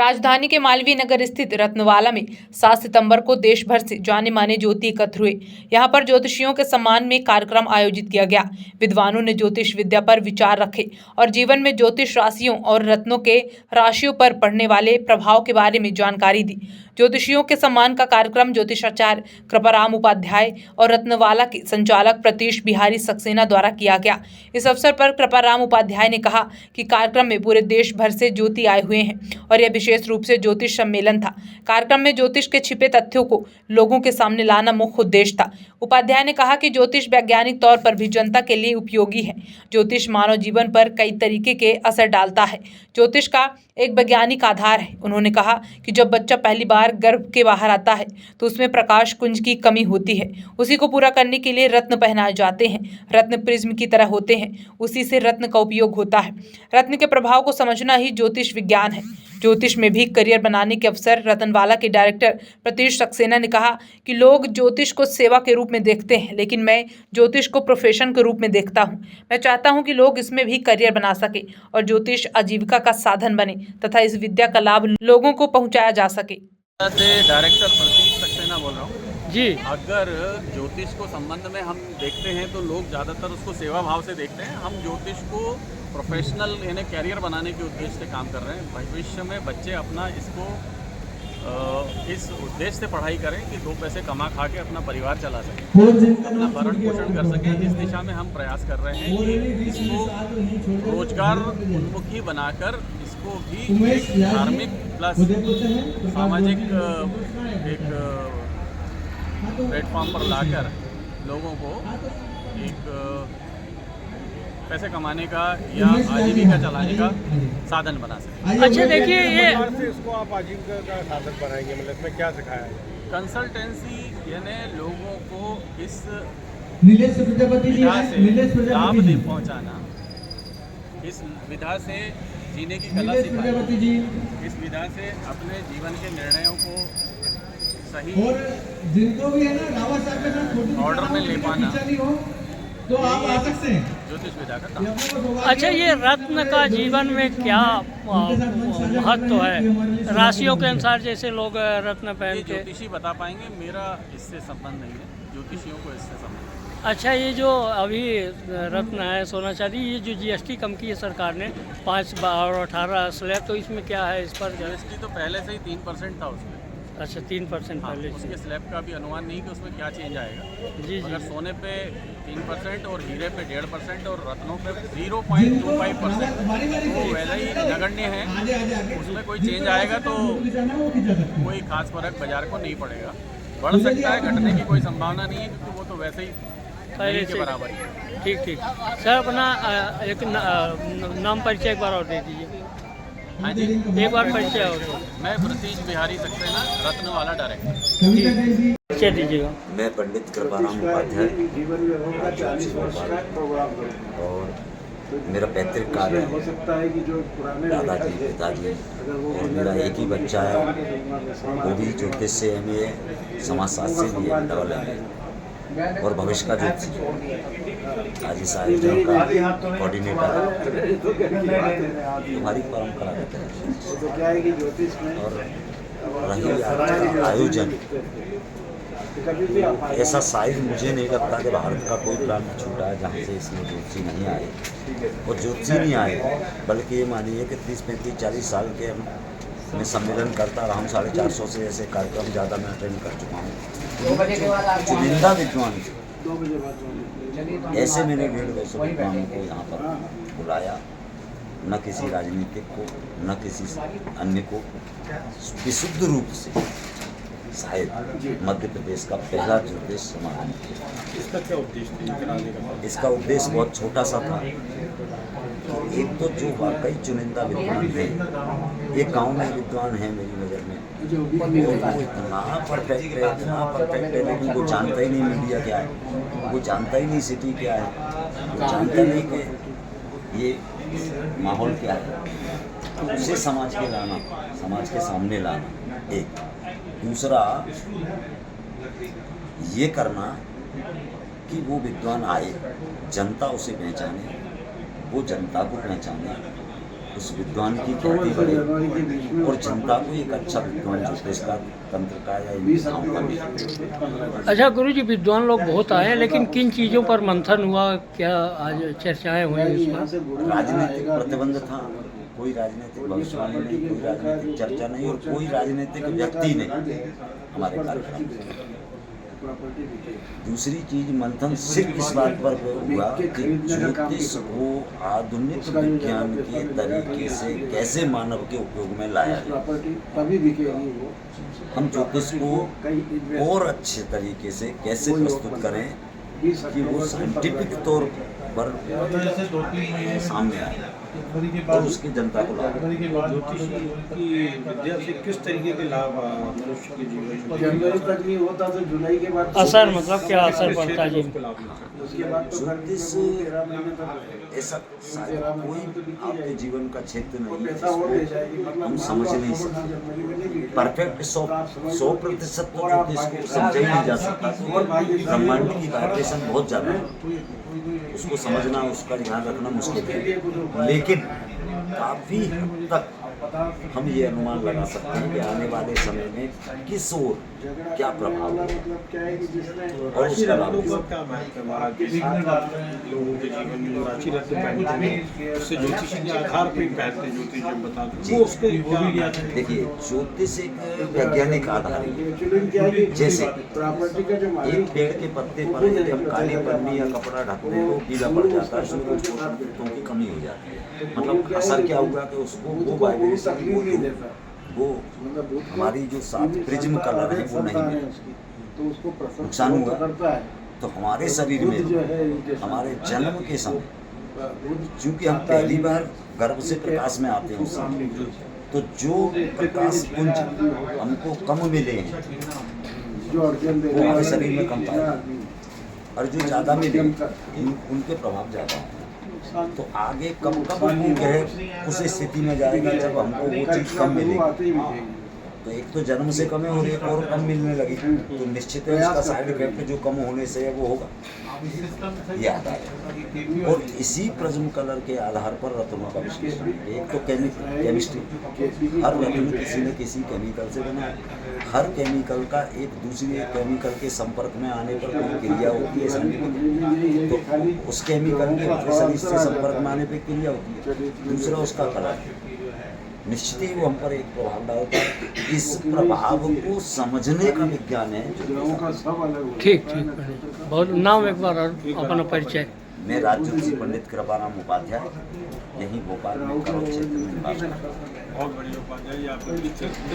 राजधानी के मालवीय नगर स्थित रत्नवाला में 7 सितंबर को देश भर से जाने माने ज्योति एकत्र हुए। यहां पर ज्योतिषियों के सम्मान में कार्यक्रम आयोजित किया गया। विद्वानों ने ज्योतिष विद्या पर विचार रखे और जीवन में ज्योतिष राशियों और रत्नों के राशियों पर पड़ने वाले प्रभाव के बारे में जानकारी दी। ज्योतिषियों के सम्मान का कार्यक्रम ज्योतिषाचार्य कृपाराम उपाध्याय और रत्नवाला के संचालक प्रतीश बिहारी सक्सेना द्वारा किया गया। इस अवसर पर कृपाराम उपाध्याय ने कहा कि कार्यक्रम में पूरे देश भर से ज्योति आए हुए हैं और यह विशेष रूप से ज्योतिष सम्मेलन था। कार्यक्रम में ज्योतिष के छिपे तथ्यों को लोगों के सामने लाना मुख्य उद्देश्य था। उपाध्याय ने कहा कि ज्योतिष वैज्ञानिक तौर पर भी जनता के लिए उपयोगी है। ज्योतिष मानव जीवन पर कई तरीके के असर डालता है। ज्योतिष का एक वैज्ञानिक आधार है। उन्होंने कहा कि जब बच्चा पहली बार गर्भ के बाहर आता है तो उसमें प्रकाश कुंज की कमी होती है। उसी को पूरा करने के लिए रत्न पहनाए जाते हैं। रत्न प्रिज्म की तरह होते हैं, उसी से रत्न का उपयोग होता है। रत्न के प्रभाव को समझना ही ज्योतिष विज्ञान है। ज्योतिष में भी करियर बनाने के अवसर रतनवाला के डायरेक्टर प्रतीश सक्सेना ने कहा कि लोग ज्योतिष को सेवा के रूप में देखते हैं, लेकिन मैं ज्योतिष को प्रोफेशन के रूप में देखता हूं। मैं चाहता हूं कि लोग इसमें भी करियर बना सके और ज्योतिष आजीविका का साधन बने तथा इस विद्या का लाभ लोगों को पहुंचाया जा सके। डायरेक्टर प्रतीश सक्सेना बोल रहा हूँ जी। अगर ज्योतिष को संबंध में हम देखते हैं तो लोग ज़्यादातर उसको सेवा भाव से देखते हैं। हम ज्योतिष को प्रोफेशनल यानी कैरियर बनाने के उद्देश्य से काम कर रहे हैं। भविष्य में बच्चे अपना इसको इस उद्देश्य से पढ़ाई करें कि 2 पैसे कमा खा के अपना परिवार चला सकें, अपना भरण पोषण कर सकें। इस दिशा में हम प्रयास कर रहे हैं कि इसको रोजगार उन्मुखी बनाकर इसको भी एक धार्मिक प्लस सामाजिक एक प्लेटफॉर्म पर लाकर लोगों को एक पैसे कमाने का या आजीविका चलाने का साधन बना सकें। अच्छा देखिए, ये इसको आप आजीविका का साधन बनाएंगे, मतलब इसमें क्या सिखाया है? कंसल्टेंसी यानी लोगों को इस विधा से लाभ दे पहुँचाना, इस विधा से जीने की कला सिखाना, इस विधा से अपने जीवन के निर्णयों को सही और जिनको भी है ना रावत साहब के साथ ऑर्डर में ले पाना, तो आप आ सकते हैं। ज्योतिष विधा का काम। अच्छा, ये रत्न का जीवन में क्या महत्व है? राशियों के अनुसार जैसे लोग रत्न पहन के, ज्योतिषी बता पाएंगे, मेरा इससे संबंध नहीं है, ज्योतिषियों को इससे संबंध है। अच्छा, ये जो अभी रत्न है सोना चांदी, ये जो GST कम की है सरकार ने 5 और 18 स्लैब, तो इसमें क्या है इस पर? GST तो पहले से ही 3% था उसमें। अच्छा, 3% पहले से। उसके स्लैब का भी अनुमान नहीं कि उसमें क्या चेंज आएगा। जी। अगर सोने पे 3% और हीरे पे 1.5% और रत्नों पे 0.25%, वो वैसे ही नगण्य है। उसमें कोई चेंज आएगा तो कोई खास फर्क बाजार को नहीं पड़ेगा। बढ़ सकता है, घटने की कोई संभावना नहीं है, क्योंकि वो तो वैसे ही पहले के बराबर ही है। ठीक। सर, अपना एक नाम परिचय एक बार और दे दीजिए। हाँ जी, एक बार परिचय और। मैं प्रतीश बिहारी सक्सेना, रत्नवाला डायरेक्टर। परिचय दीजिएगा। मैं पंडित कृपाराम उपाध्याय और मेरा पैतृक कार्य है दादाजी पिताजी, और मेरा एक ही बच्चा है, वो भी ज्योतिष से MA, समाजशास्त्र से भी है, डबल MA, और भविष्य का ज्योतिष आज इस आयोजन का कोऑर्डिनेटर हमारी परंपरा के तहत। और रही आयोजन, ऐसा शायद मुझे नहीं लगता कि भारत का कोई प्लांट छूटा है जहाँ से इसमें ज्योतिषी नहीं आए, और ज्योतिषी नहीं आए, बल्कि ये मानिए कि 30, 35, 40 साल के मैं सम्मेलन करता रहा हूँ। 450 से ऐसे कार्यक्रम ज़्यादा मैं अटेंड कर चुका हूँ। चुनिंदा विद्वान ऐसे मैंने 150 विद्वानों को यहाँ पर बुलाया, न किसी राजनीतिक को, न किसी अन्य को, विशुद्ध रूप से शायद मध्य प्रदेश का पहला ज्योतिष समारोह किया। इसका क्या उद्देश्य? इसका उद्देश्य बहुत छोटा सा था। एक तो जो वाकई चुनिंदा विद्वान है, एक गांव में विद्वान है मेरी नज़र में, वो इतना परफेक्ट है, लेकिन वो जानता ही नहीं मीडिया क्या है, वो जानता ही नहीं सिटी क्या है, वो जानता नहीं कि ये माहौल क्या है। तो उसे समाज के सामने लाना एक। दूसरा ये करना कि वो विद्वान आए, जनता उसे पहचाने, वो जनता को पहचाने, उस विद्वान की ख्याति बढ़े और जनता को एक अच्छा विद्वान ज्योतिष का, तंत्र का या इन विधाओं का मिले। अच्छा गुरु जी, विद्वान लोग बहुत आए हैं, लेकिन किन चीज़ों पर मंथन हुआ, क्या आज चर्चाएं हुई इस पर? राजनीतिक प्रतिबंध था, कोई राजनीतिक भविष्यवाणी नहीं, कोई राजनीतिक चर्चा नहीं और कोई राजनीतिक व्यक्ति नहीं हमारे कार्यक्रम में। दूसरी चीज मंथन सिर्फ इस बात पर हुआ कि ज्योतिष को आधुनिक विज्ञान के तरीके से कैसे मानव के उपयोग में लाया जाए। हम ज्योतिष को और अच्छे तरीके से कैसे प्रस्तुत करें कि वो साइंटिफिक तौर पर सामने आए और उसकी जनता को लाभ। ज्योतिष की विद्या से किस तरीके के लाभ मनुष्य के जीवन में? जनवरी तक नहीं होता तो जुलाई के बाद असर, मतलब क्या असर पड़ता है जी? उसके बाद ज्योतिष ऐसा कोई आपके जीवन का क्षेत्र नहीं है जिसको हम समझ नहीं सकते। परफेक्ट 100% तो ज्योतिष को समझा ही नहीं जा सकता। ब्रह्मांड की वाइब्रेशन बहुत ज़्यादा है, उसको समझना, उसका ध्यान रखना मुश्किल है, लेकिन काफ़ी हद तक हम ये अनुमान लगा सकते हैं कि आने वाले समय में किस ओर क्या प्रभाव है और उसका लाभ क्या महत्व है महाराज जी? लोगों के जीवन में राशि रत्न पहनते हैं, उससे ज्योतिष के आधार पर पहनते ज्योतिष जब बताते जी। वो उसके क्या? देखिए, ज्योतिष एक वैज्ञानिक आधार है। जैसे एक पेड़ के पत्ते पर यदि हम काली पन्नी या कपड़ा ढक दें तो पीला पड़ जाता है, उसमें कुछ पोषक तत्वों की कमी हो जाती है। मतलब असर क्या हुआ कि उसको वो वाइब्रेशन, वो हमारी जो 7 प्रिज्म कलर है वो नहीं मिला, नुकसान हुआ। तो हमारे शरीर में हमारे जन्म के समय चूंकि हम पहली बार गर्भ से प्रकाश में आते हैं उस समय, तो जो प्रकाश पुंज हमको कम मिले हैं वो हमारे शरीर में कम पाए और जो ज़्यादा मिले उनके प्रभाव ज़्यादा हैं। तो आगे कब वो गहर उस स्थिति में जाएगा जब हमको वो चीज़ कम मिलेगी। तो एक तो जन्म से कम है और एक और कम मिलने लगी, तो निश्चित है उसका साइड इफेक्ट जो कम होने से है वो होगा, ये आता है। और इसी प्रिज्म कलर के आधार पर रत्नों का विश्लेषण, एक तो केमिस्ट्री, हर रत्न किसी न किसी केमिकल से बना है। हर केमिकल का एक दूसरे केमिकल के संपर्क में आने पर कोई क्रिया होती है साइंटिफिक, तो उस केमिकल के हमारे शरीर से संपर्क में आने पर क्रिया होती है। दूसरा उसका कलर, निश्चित ही वो हम पर एक प्रभाव डालता है। इस प्रभाव को समझने का विज्ञान है। ठीक ठीक, बहुत नाम एक बार और अपना परिचय। मैं राजज्योतिषी पंडित कृपाराम उपाध्याय, यहीं भोपाल में करोड़ क्षेत्र में निवास करता हूं। बहुत बढ़िया उपाध्याय जी, आपका